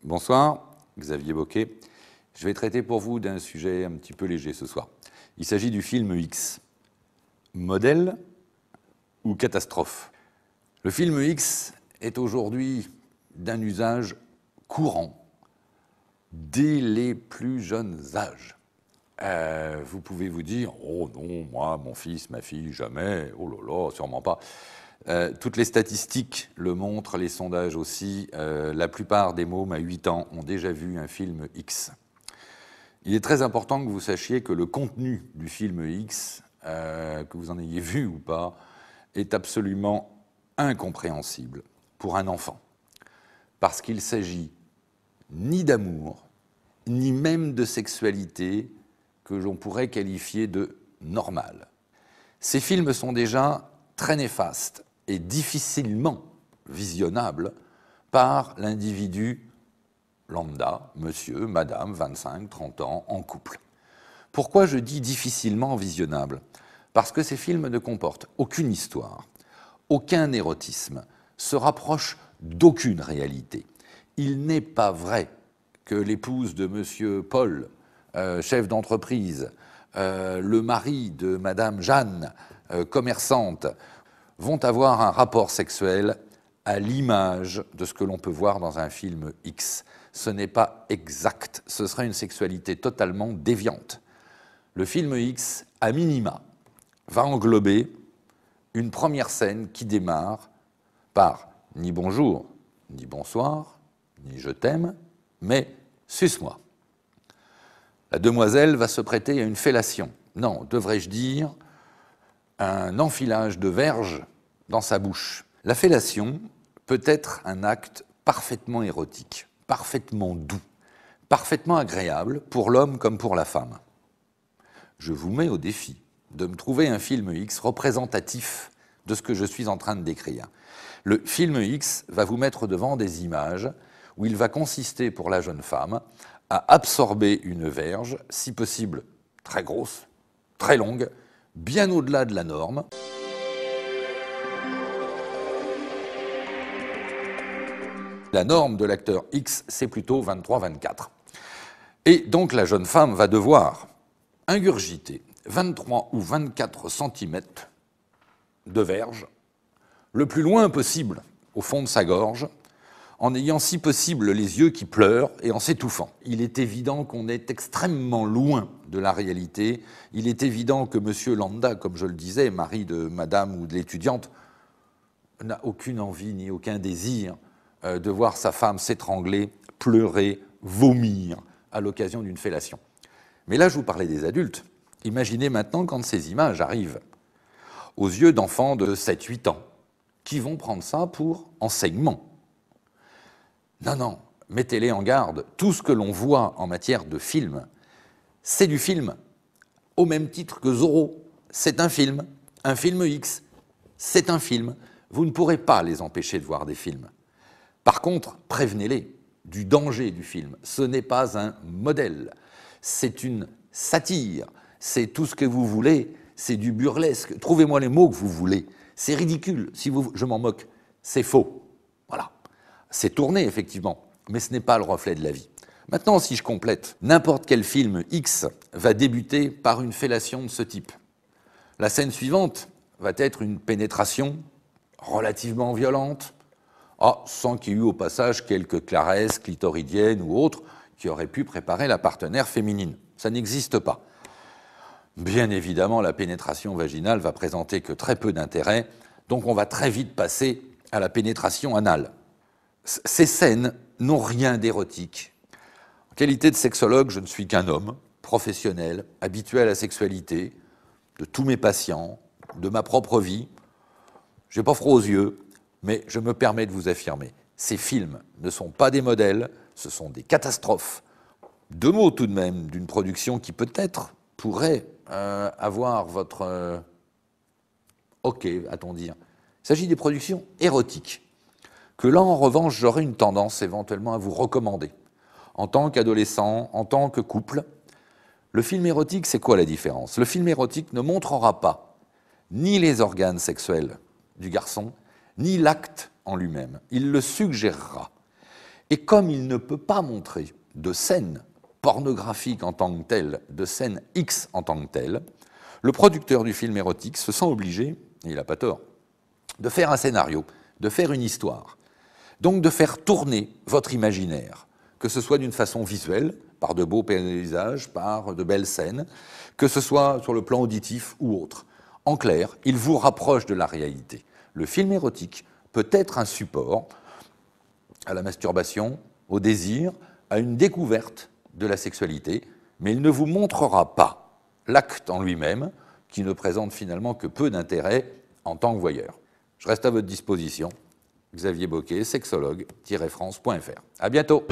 Bonsoir, Xavier Boquet. Je vais traiter pour vous d'un sujet un petit peu léger ce soir. Il s'agit du film X. Modèle ou catastrophe? Le film X est aujourd'hui d'un usage courant dès les plus jeunes âges. Vous pouvez vous dire « Oh non, moi, mon fils, ma fille, jamais, oh là là, sûrement pas ». Toutes les statistiques le montrent, les sondages aussi. La plupart des mômes à 8 ans ont déjà vu un film X. Il est très important que vous sachiez que le contenu du film X, que vous en ayez vu ou pas, est absolument incompréhensible pour un enfant. Parce qu'il s'agit ni d'amour, ni même de sexualité que l'on pourrait qualifier de normale. Ces films sont déjà très néfastes et difficilement visionnables par l'individu lambda, monsieur, madame, 25, 30 ans, en couple. Pourquoi je dis difficilement visionnable? Parce que ces films ne comportent aucune histoire, aucun érotisme, se rapprochent d'aucune réalité. Il n'est pas vrai que l'épouse de monsieur Paul, chef d'entreprise, le mari de madame Jeanne, commerçante, vont avoir un rapport sexuel à l'image de ce que l'on peut voir dans un film X. Ce n'est pas exact, ce serait une sexualité totalement déviante. Le film X, à minima, va englober une première scène qui démarre par ni bonjour, ni bonsoir, ni je t'aime, mais suce-moi. La demoiselle va se prêter à une fellation. Non, devrais-je dire un enfilage de verge dans sa bouche. La fellation peut être un acte parfaitement érotique, parfaitement doux, parfaitement agréable pour l'homme comme pour la femme. Je vous mets au défi de me trouver un film X représentatif de ce que je suis en train de décrire. Le film X va vous mettre devant des images où il va consister pour la jeune femme à absorber une verge, si possible très grosse, très longue, bien au-delà de la norme. La norme de l'acteur X, c'est plutôt 23-24. Et donc la jeune femme va devoir ingurgiter 23 ou 24 cm de verge, le plus loin possible au fond de sa gorge, en ayant si possible les yeux qui pleurent et en s'étouffant. Il est évident qu'on est extrêmement loin de la réalité. Il est évident que M. Lambda, comme je le disais, mari de madame ou de l'étudiante, n'a aucune envie ni aucun désir de voir sa femme s'étrangler, pleurer, vomir à l'occasion d'une fellation. Mais là, je vous parlais des adultes. Imaginez maintenant quand ces images arrivent aux yeux d'enfants de 7-8 ans qui vont prendre ça pour enseignement. Non, non, mettez-les en garde. Tout ce que l'on voit en matière de film, c'est du film. Au même titre que Zorro, c'est un film X, c'est un film. Vous ne pourrez pas les empêcher de voir des films. Par contre, prévenez-les du danger du film. Ce n'est pas un modèle, c'est une satire, c'est tout ce que vous voulez, c'est du burlesque. Trouvez-moi les mots que vous voulez. C'est ridicule, je m'en moque, c'est faux. Voilà. C'est tourné, effectivement, mais ce n'est pas le reflet de la vie. Maintenant, si je complète, n'importe quel film X va débuter par une fellation de ce type. La scène suivante va être une pénétration relativement violente, sans qu'il y ait eu au passage quelques caresses clitoridiennes ou autres qui auraient pu préparer la partenaire féminine. Ça n'existe pas. Bien évidemment, la pénétration vaginale va présenter que très peu d'intérêt, donc on va très vite passer à la pénétration anale. Ces scènes n'ont rien d'érotique. En qualité de sexologue, je ne suis qu'un homme, professionnel, habitué à la sexualité, de tous mes patients, de ma propre vie. Je n'ai pas froid aux yeux, mais je me permets de vous affirmer, ces films ne sont pas des modèles, ce sont des catastrophes. Deux mots tout de même d'une production qui peut-être pourrait avoir votre OK, va-t-on dire. Il s'agit des productions érotiques, que là, en revanche, j'aurais une tendance éventuellement à vous recommander. En tant qu'adolescent, en tant que couple, le film érotique, c'est quoi la différence? Le film érotique ne montrera pas ni les organes sexuels du garçon, ni l'acte en lui-même. Il le suggérera. Et comme il ne peut pas montrer de scène pornographique en tant que telle, de scène X en tant que telle, le producteur du film érotique se sent obligé, et il n'a pas tort, de faire un scénario, de faire une histoire. Donc de faire tourner votre imaginaire, que ce soit d'une façon visuelle, par de beaux paysages, par de belles scènes, que ce soit sur le plan auditif ou autre. En clair, il vous rapproche de la réalité. Le film érotique peut être un support à la masturbation, au désir, à une découverte de la sexualité, mais il ne vous montrera pas l'acte en lui-même, qui ne présente finalement que peu d'intérêt en tant que voyeur. Je reste à votre disposition. Xavier Boquet, sexologue-france.fr. À bientôt.